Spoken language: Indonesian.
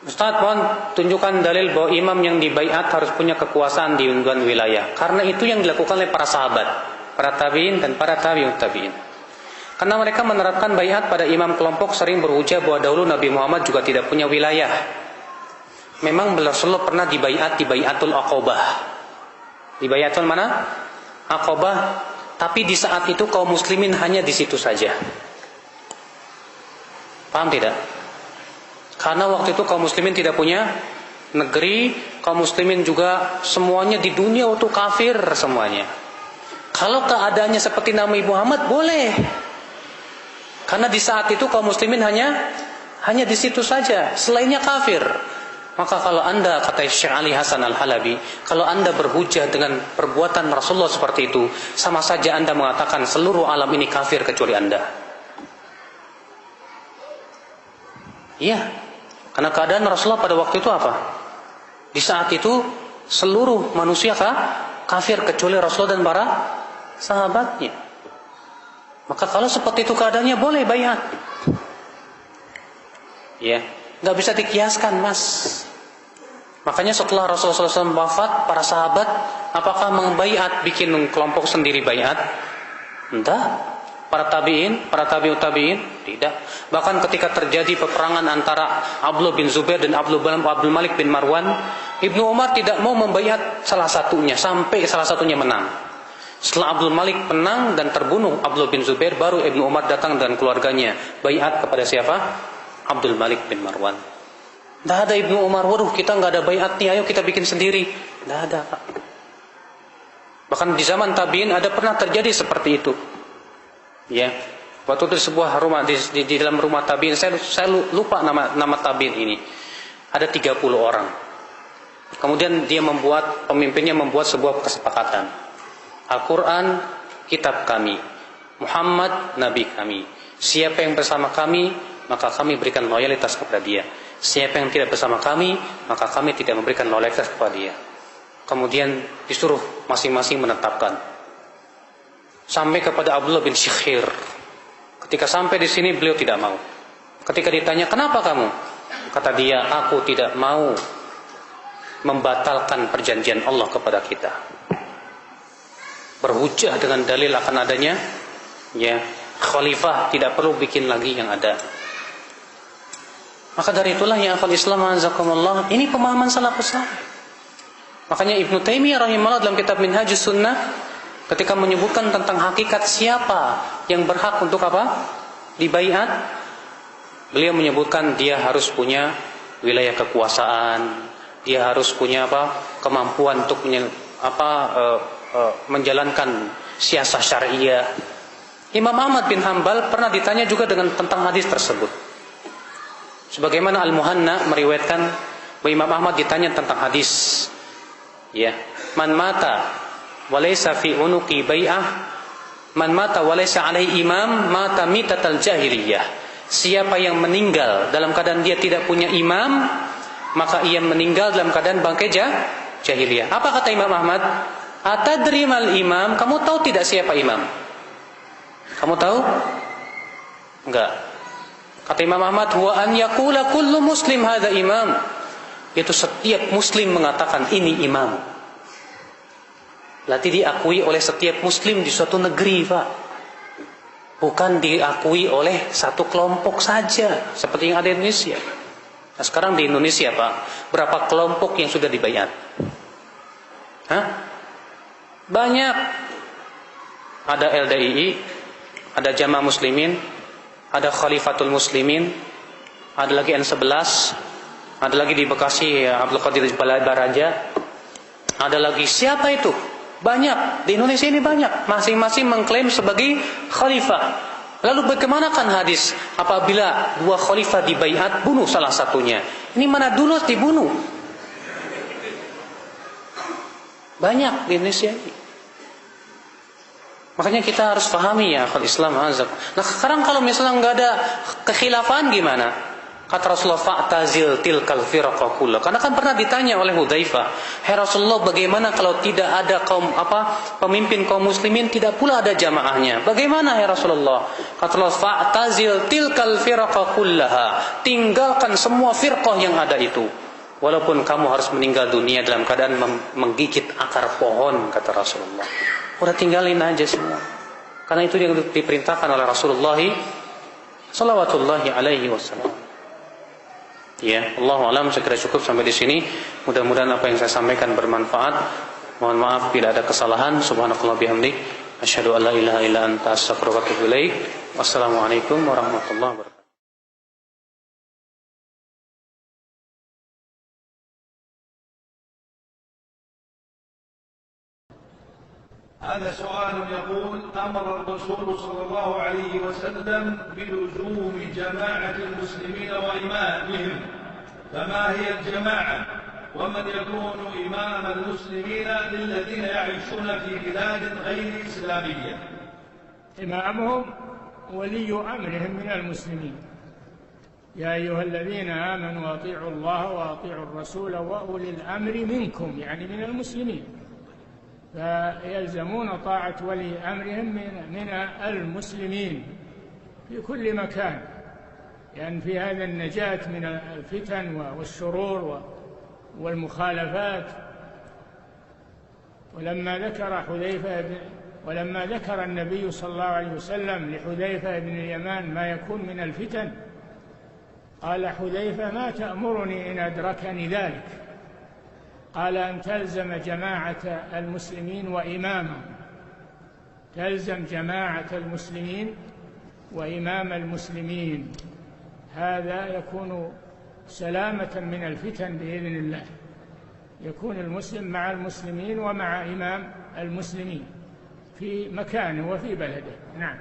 Ustaz, mohon tunjukkan dalil bahwa imam yang dibaiat harus punya kekuasaan di wilayah. Karena itu yang dilakukan oleh para sahabat, para tabi'in dan para tabi'ut tabi'in. Karena mereka menerapkan baiat pada imam kelompok, sering berhujah bahwa dahulu Nabi Muhammad juga tidak punya wilayah. Memang Rasulullah pernah dibaiat di Baiatul Aqobah. Di Baiatul mana? Aqobah. Tapi di saat itu kaum muslimin hanya di situ saja. Paham tidak? Karena waktu itu kaum muslimin tidak punya negeri, kaum muslimin juga semuanya di dunia itu kafir semuanya. Kalau keadaannya seperti Nabi Muhammad boleh. Karena di saat itu kaum muslimin hanya di situ saja, selainnya kafir. Maka kalau Anda, kata Syekh Ali Hasan Al-Halabi, kalau Anda berhujah dengan perbuatan Rasulullah seperti itu, sama saja Anda mengatakan seluruh alam ini kafir kecuali Anda. Iya. Karena keadaan Rasulullah pada waktu itu apa? Di saat itu seluruh manusia kafir kecuali Rasulullah dan para sahabatnya. Maka kalau seperti itu keadaannya boleh baiat. Ya, nggak bisa dikiaskan, Mas. Makanya setelah Rasulullah SAW wafat, para sahabat apakah membaiat bikin kelompok sendiri baiat? Entah. Para tabi'in, para tabi'ut tabi'in, tidak. Bahkan ketika terjadi peperangan antara Abdullah bin Zubair dan Abdul Malik bin Marwan, Ibnu Umar tidak mau membaiat salah satunya sampai salah satunya menang. Setelah Abdul Malik menang dan terbunuh Abdullah bin Zubair, baru Ibnu Umar datang dan keluarganya baiat kepada siapa? Abdul Malik bin Marwan. Tidak ada Ibnu Umar, waduh kita nggak ada baiat nih, ayo kita bikin sendiri. Tidak ada, Pak. Bahkan di zaman tabi'in ada pernah terjadi seperti itu. Ya, waktu itu di sebuah rumah di dalam rumah tabi'in, saya lupa nama tabi'in ini. Ada 30 orang. Kemudian pemimpinnya membuat sebuah kesepakatan. Al-Quran kitab kami, Muhammad nabi kami. Siapa yang bersama kami, maka kami berikan loyalitas kepada dia. Siapa yang tidak bersama kami, maka kami tidak memberikan loyalitas kepada dia. Kemudian disuruh masing-masing menetapkan. Sampai kepada Abdullah bin Syikhir. Ketika sampai di sini beliau tidak mau. Ketika ditanya, kenapa kamu? Kata dia, aku tidak mau membatalkan perjanjian Allah kepada kita. Berhujah dengan dalil akan adanya khalifah, tidak perlu bikin lagi yang ada. Maka dari itulah ya akhwal Islam azakumullah, ini pemahaman salafus saleh. Makanya Ibnu Taimiyah rahimahullah dalam kitab Minhajus Sunnah ketika menyebutkan tentang hakikat siapa yang berhak untuk apa? Dibaiat, beliau menyebutkan dia harus punya wilayah kekuasaan, dia harus punya kemampuan untuk menjalankan siasah syariah. Imam Ahmad bin Hanbal pernah ditanya juga tentang hadis tersebut. Sebagaimana Al-Muhanna meriwayatkan bahwa Imam Ahmad ditanya tentang hadis. Ya, man mata walaysa fi unuqi bai'ah, man mata walaysa alaihi imam mata mitatal jahiliyah. Siapa yang meninggal dalam keadaan dia tidak punya imam, maka ia meninggal dalam keadaan bangkai jahiliyah. Apa kata Imam Ahmad? Atadri mal imam? Kamu tahu tidak siapa imam? Kamu tahu? Enggak. Kata Imam Ahmad, huwa an yaqula kullu muslim hadza imam. Itu setiap muslim mengatakan ini imam. Berarti diakui oleh setiap muslim di suatu negeri, Pak. Bukan diakui oleh satu kelompok saja, seperti yang ada di Indonesia. Nah, sekarang di Indonesia, Pak, berapa kelompok yang sudah dibaiat? Banyak. Ada LDII, ada Jamaah Muslimin, ada Khalifatul Muslimin, ada lagi N11, ada lagi di Bekasi Abdul Qadir Baraja, ada lagi siapa itu? Banyak, di Indonesia ini banyak. Masing-masing mengklaim sebagai khalifah. Lalu bagaimanakah hadis apabila dua khalifah dibaiat, bunuh salah satunya? Ini mana dulu dibunuh? Banyak di Indonesia ini. Makanya kita harus pahami ya akhwal Islam azab. Nah sekarang kalau misalnya nggak ada kekhilafan gimana? Kata Rasulullah, fa'tazil tilkal firqa kullah. Karena kan pernah ditanya oleh Hudzaifah, "Hai Rasulullah, bagaimana kalau tidak ada pemimpin kaum muslimin, tidak pula ada jamaahnya? Bagaimana ya Rasulullah?" Kata Rasulullah, fa'tazil tilkal firqa kullaha. Tinggalkan semua firqah yang ada itu. Walaupun kamu harus meninggal dunia dalam keadaan menggigit akar pohon, kata Rasulullah. Udah tinggalin aja semua. Karena itu yang diperintahkan oleh Rasulullah sallallahu alaihi wasallam. Ya, Allahu a'lam, sekira cukup sampai di sini. Mudah-mudahan apa yang saya sampaikan bermanfaat. Mohon maaf bila ada kesalahan. Subhanakallah bihamdik, asyhadu an la ilaha illa anta, astaghfiruka wa atubu ilaik. Wassalamualaikum warahmatullahi wabarakatuh. هذا سؤال يقول: أمر الرسول صلى الله عليه وسلم بلزوم جماعة المسلمين وإمامهم، فما هي الجماعة؟ ومن يكون إمام المسلمين للذين يعيشون في بلاد غير إسلامية؟ إمامهم ولي أمرهم من المسلمين. يا أيها الذين آمنوا أطيعوا الله وأطيعوا الرسول وأولي الأمر منكم، يعني من المسلمين، فيلزمون طاعة ولي أمرهم من المسلمين في كل مكان، لأن في هذا النجاة من الفتن والشرور والمخالفات. ولما ذكر النبي صلى الله عليه وسلم لحذيفة بن اليمان ما يكون من الفتن، قال حذيفة: ما تأمرني إن أدركني ذلك؟ قال: أن تلزم جماعة المسلمين وإمامهم، تلزم جماعة المسلمين وإمام المسلمين، هذا يكون سلامة من الفتن بإذن الله. يكون المسلم مع المسلمين ومع إمام المسلمين في مكانه وفي بلده. نعم.